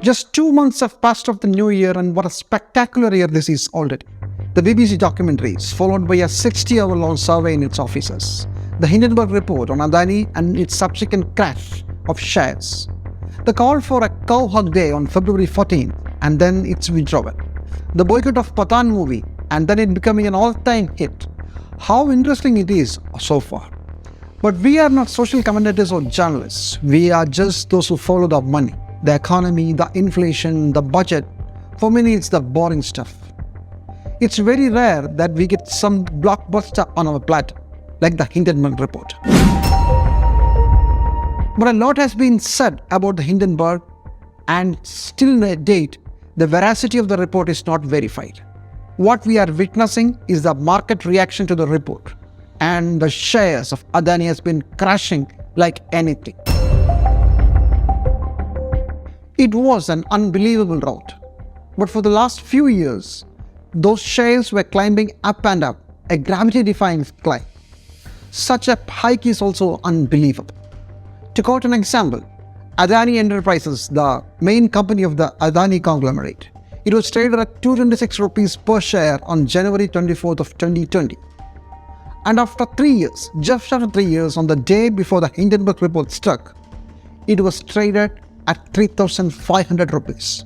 Just 2 months have passed of the new year, and what a spectacular year this is already. The BBC documentaries, followed by a 60-hour-long survey in its offices. The Hindenburg Report on Adani and its subsequent crash of shares. The call for a cow hug day on February 14th, and then its withdrawal. The boycott of Pathan movie, and then it becoming an all-time hit. How interesting it is so far. But we are not social commentators or journalists. We are just those who follow the money, the economy, the inflation, the budget. For many, it's the boring stuff. It's very rare that we get some blockbuster on our platter, like the Hindenburg Report. But a lot has been said about the Hindenburg, and still to date, the veracity of the report is not verified. What we are witnessing is the market reaction to the report, and the shares of Adani has been crashing like anything. It was an unbelievable rout, but for the last few years, those shares were climbing up and up, a gravity-defying climb. Such a hike is also unbelievable. To quote an example, Adani Enterprises, the main company of the Adani conglomerate, it was traded at 226 rupees per share on January 24th of 2020. And after 3 years, just after 3 years, on the day before the Hindenburg Report struck, it was traded at 3,500 rupees.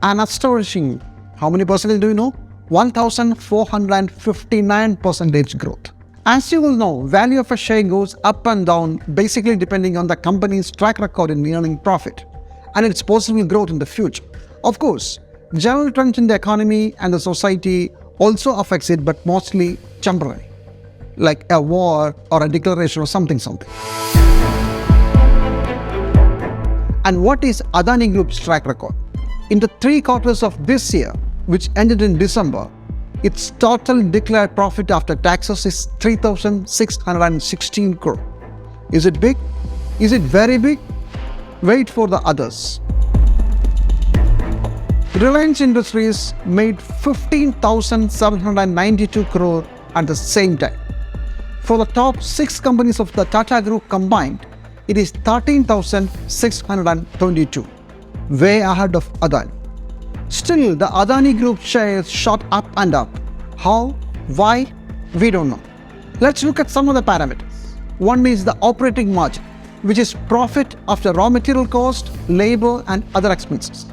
An astonishing, how many percentage do you know? 1,459% growth. As you will know, value of a share goes up and down basically depending on the company's track record in earning profit and its possible growth in the future. Of course, general trends in the economy and the society also affects it, but mostly temporary, like a war or a declaration or something. And what is Adani Group's track record? In the 3 quarters of this year, which ended in December, its total declared profit after taxes is 3,616 crore. Is it big? Is it very big? Wait for the others. Reliance Industries made 15,792 crore at the same time. For the top 6 companies of the Tata Group combined, it is 13,622, way ahead of Adani. Still, the Adani Group shares shot up and up. How? Why? We don't know. Let's look at some of the parameters. One is the operating margin, which is profit after raw material cost, labor and other expenses.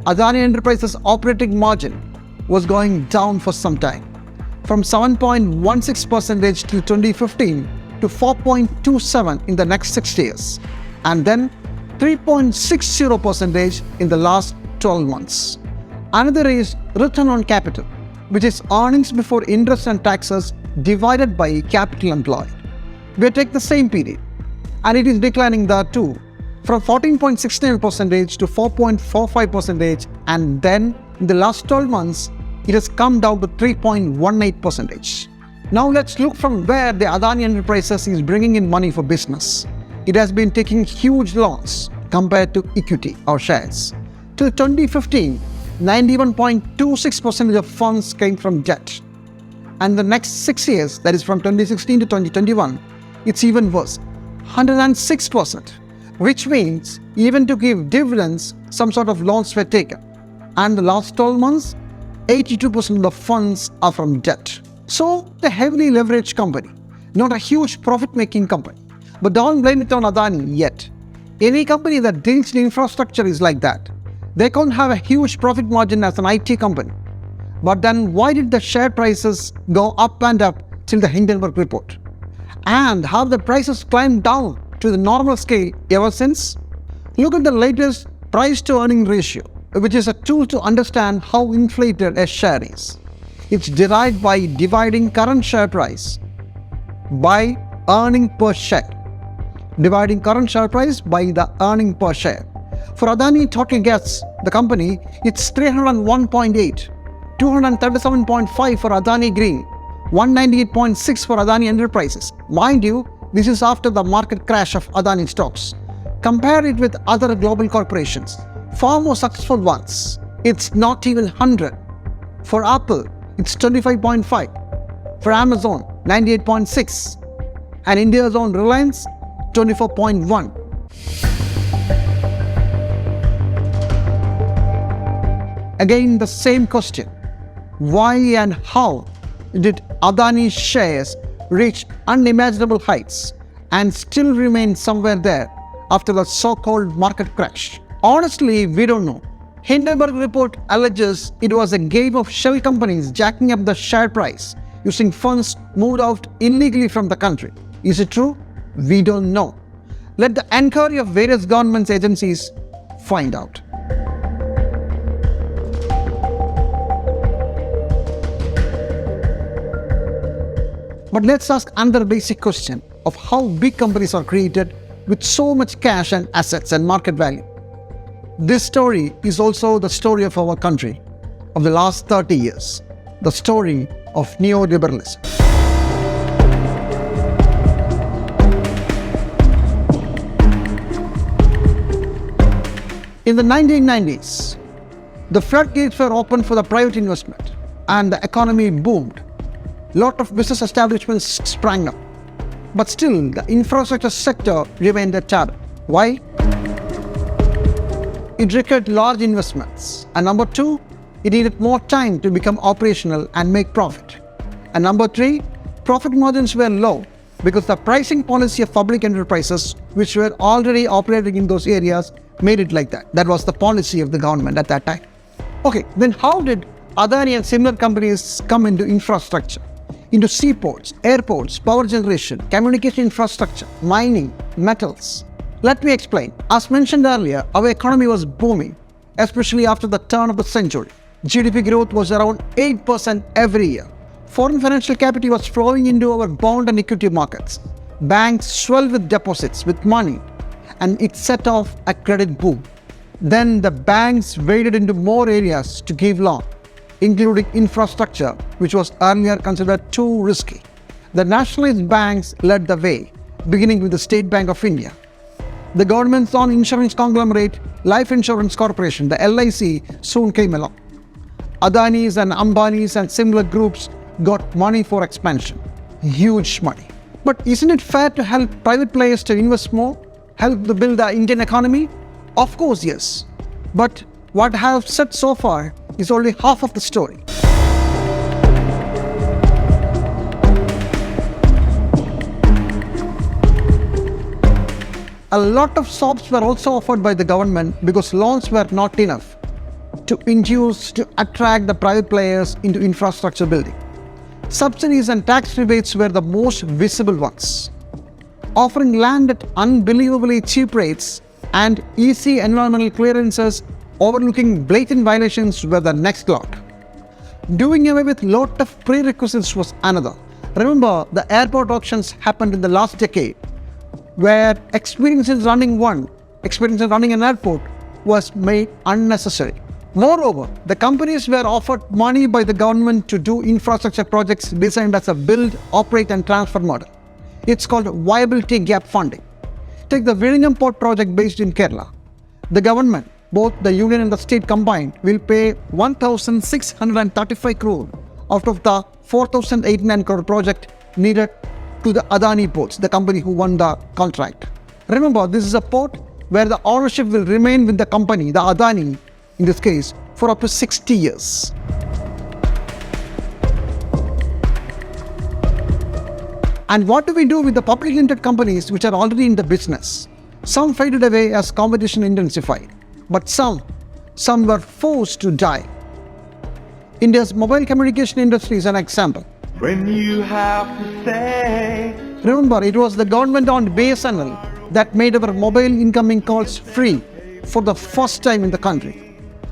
Adani Enterprises' operating margin was going down for some time, from 7.16% till 2015 to 4.27% in the next 6 years, and then 3.60% in the last 12 months. Another is return on capital, which is earnings before interest and taxes divided by capital employed. We take the same period, and it is declining there too, from 14.69% to 4.45%, and then in the last 12 months, it has come down to 3.18%. Now let's look from where the Adani Enterprises is bringing in money for business. It has been taking huge loans compared to equity or shares. Till 2015, 91.26% of funds came from debt. And the next 6 years, that is from 2016 to 2021, it's even worse, 106%, which means even to give dividends, some sort of loans were taken. And the last 12 months, 82% of the funds are from debt. So, a heavily leveraged company, not a huge profit-making company. But don't blame it on Adani yet. Any company that deals in infrastructure is like that. They can't have a huge profit margin as an IT company. But then why did the share prices go up and up till the Hindenburg Report? And have the prices climbed down to the normal scale ever since? Look at the latest price to earning ratio, which is a tool to understand how inflated a share is. It's derived by dividing current share price by earning per share. Dividing current share price by the earning per share. For Adani Total Gas, the company, it's 301.8, 237.5 for Adani Green, 198.6 for Adani Enterprises. Mind you, this is after the market crash of Adani stocks. Compare it with other global corporations, far more successful ones. It's not even 100. For Apple, it's 25.5. For Amazon, 98.6. And India's own Reliance, 24.1. Again, the same question. Why and how did Adani's shares reach unimaginable heights and still remain somewhere there after the so-called market crash? Honestly, we don't know. Hindenburg Report alleges it was a game of shell companies jacking up the share price using funds moved out illegally from the country. Is it true? We don't know. Let the inquiry of various government agencies find out. But let's ask another basic question of how big companies are created with so much cash and assets and market value. This story is also the story of our country of the last 30 years, the story of neoliberalism. In the 1990s, the floodgates were opened for the private investment and the economy boomed. Lot of business establishments sprang up. But still, the infrastructure sector remained a taboo. Why? It required large investments. And number two, it needed more time to become operational and make profit. And number three, profit margins were low because the pricing policy of public enterprises, which were already operating in those areas, made it like that. That was the policy of the government at that time. Okay, then how did Adani and similar companies come into infrastructure? Into seaports, airports, power generation, communication infrastructure, mining, metals. Let me explain. As mentioned earlier, our economy was booming, especially after the turn of the century. GDP growth was around 8% every year. Foreign financial capital was flowing into our bond and equity markets. Banks swelled with deposits, with money, and it set off a credit boom. Then the banks waded into more areas to give loan, including infrastructure, which was earlier considered too risky. The nationalist banks led the way, beginning with the State Bank of India. The government's own insurance conglomerate, Life Insurance Corporation, the LIC, soon came along. Adani's and Ambani's and similar groups got money for expansion. Huge money. But isn't it fair to help private players to invest more? Help to build the Indian economy? Of course, yes. But what I have said so far is only half of the story. A lot of sops were also offered by the government because loans were not enough to induce, to attract the private players into infrastructure building. Subsidies and tax rebates were the most visible ones. Offering land at unbelievably cheap rates and easy environmental clearances overlooking blatant violations were the next lot. Doing away with lot of prerequisites was another. Remember, the airport auctions happened in the last decade, where experience in running an airport was made unnecessary. Moreover, the companies were offered money by the government to do infrastructure projects designed as a build, operate and transfer model. It's called viability gap funding. Take the Villingham Port project based in Kerala. The government, both the union and the state combined, will pay 1,635 crore out of the 4,089 crore project needed to the Adani ports, the company who won the contract. Remember, this is a port where the ownership will remain with the company, the Adani in this case, for up to 60 years. And what do we do with the public limited companies which are already in the business? Some faded away as competition intensified, but some were forced to die. India's mobile communication industry is an example. When you have to say. Remember, it was the government-owned BSNL that made our mobile incoming calls free for the first time in the country.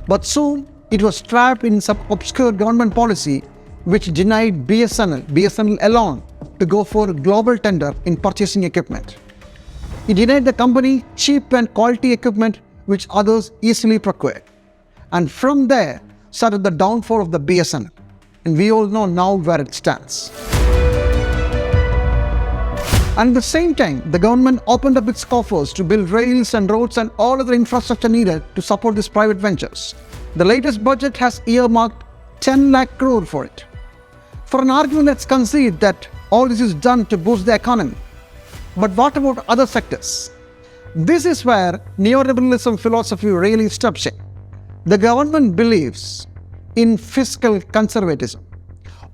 But soon, it was trapped in some obscure government policy which denied BSNL alone, to go for global tender in purchasing equipment. It denied the company cheap and quality equipment which others easily procured. And from there started the downfall of the BSNL. And we all know now where it stands. And at the same time, the government opened up its coffers to build rails and roads and all other infrastructure needed to support these private ventures. The latest budget has earmarked 10 lakh crore for it. For an argument, let's concede that all this is done to boost the economy. But what about other sectors? This is where neoliberalism philosophy really steps in. The government believes in fiscal conservatism.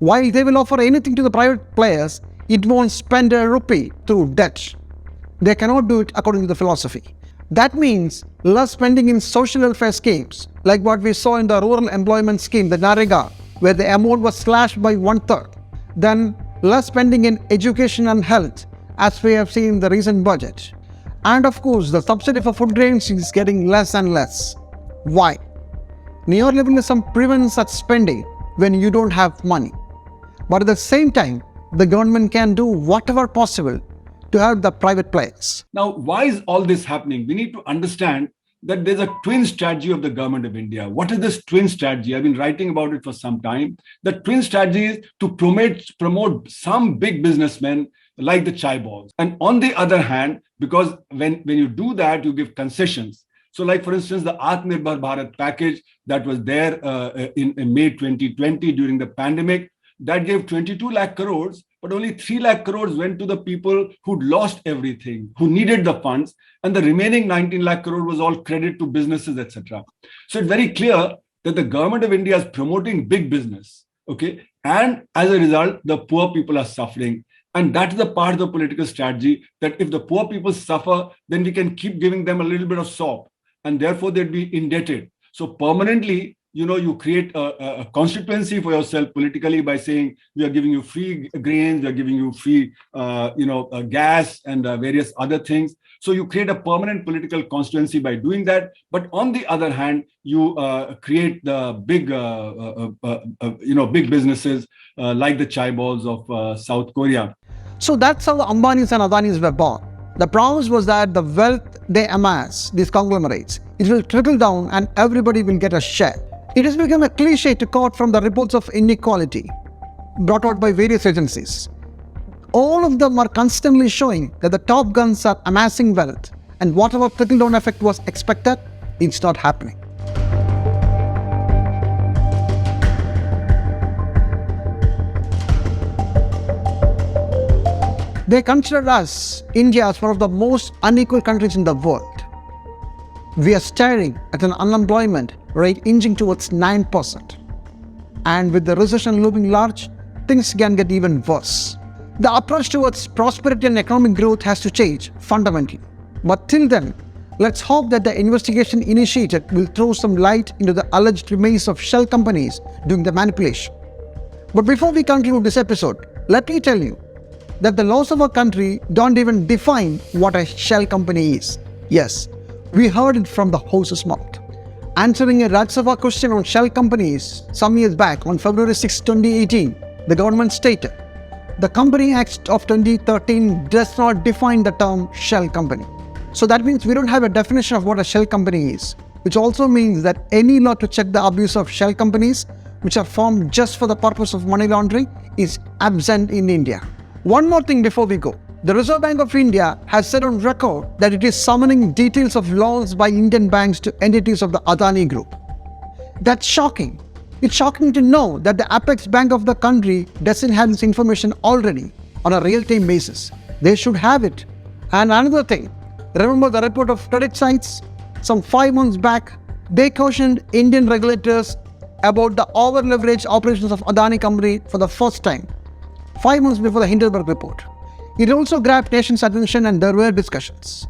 While they will offer anything to the private players, it won't spend a rupee through debt. They cannot do it according to the philosophy. That means less spending in social welfare schemes, like what we saw in the rural employment scheme, the NAREGA, where the amount was slashed by 1/3. Then less spending in education and health, as we have seen in the recent budget. And of course, the subsidy for food grains is getting less and less. Why? Neoliberalism prevents such spending when you don't have money. But at the same time, the government can do whatever possible to help the private players. Now, why is all this happening? We need to understand that there's a twin strategy of the government of India. What is this twin strategy? I've been writing about it for some time. The twin strategy is to promote some big businessmen like the chai balls. And on the other hand, because when you do that, you give concessions. So like, for instance, the Atmanirbhar Bharat package that was there in May 2020 during the pandemic, that gave 22 lakh crores, but only 3 lakh crores went to the people who'd lost everything, who needed the funds, and the remaining 19 lakh crore was all credit to businesses, etc. So it's very clear that the government of India is promoting big business, okay? And as a result, the poor people are suffering. And that's the part of the political strategy, that if the poor people suffer, then we can keep giving them a little bit of sop, and therefore they'd be indebted. So permanently, you create a constituency for yourself politically by saying, we are giving you free grains, we are giving you free, gas and various other things. So you create a permanent political constituency by doing that. But on the other hand, you create the big, big businesses like the chai balls of South Korea. So that's how the Ambanis and Adanis were born. The promise was that the wealth they amass, these conglomerates, it will trickle down and everybody will get a share. It has become a cliche to quote from the reports of inequality brought out by various agencies. All of them are constantly showing that the top guns are amassing wealth, and whatever trickle-down effect was expected, it's not happening. They consider us, India, as one of the most unequal countries in the world. We are staring at an unemployment rate inching towards 9%. And with the recession looming large, things can get even worse. The approach towards prosperity and economic growth has to change fundamentally. But till then, let's hope that the investigation initiated will throw some light into the alleged remains of shell companies doing the manipulation. But before we conclude this episode, let me tell you that the laws of our country don't even define what a shell company is. Yes, we heard it from the horse's mouth. Answering a Rajya Sabha question on shell companies some years back on February 6, 2018, the government stated, the Company Act of 2013 does not define the term shell company. So that means we don't have a definition of what a shell company is, which also means that any law to check the abuse of shell companies, which are formed just for the purpose of money laundering, is absent in India. One more thing before we go. The Reserve Bank of India has said on record that it is summoning details of loans by Indian banks to entities of the Adani Group. That's shocking. It's shocking to know that the apex bank of the country doesn't have this information already on a real-time basis. They should have it. And another thing, remember the report of credit sites? Some 5 months back, they cautioned Indian regulators about the over-leveraged operations of Adani company for the first time, 5 months before the Hindenburg Report. It also grabbed nation's attention and there were discussions.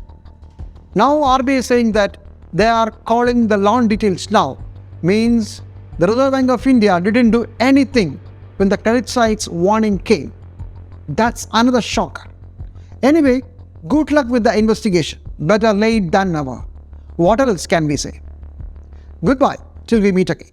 Now RBI is saying that they are calling the loan details now, means the Reserve Bank of India didn't do anything when the credit sites warning came. That's another shocker. Anyway, good luck with the investigation. Better late than never. What else can we say? Goodbye till we meet again.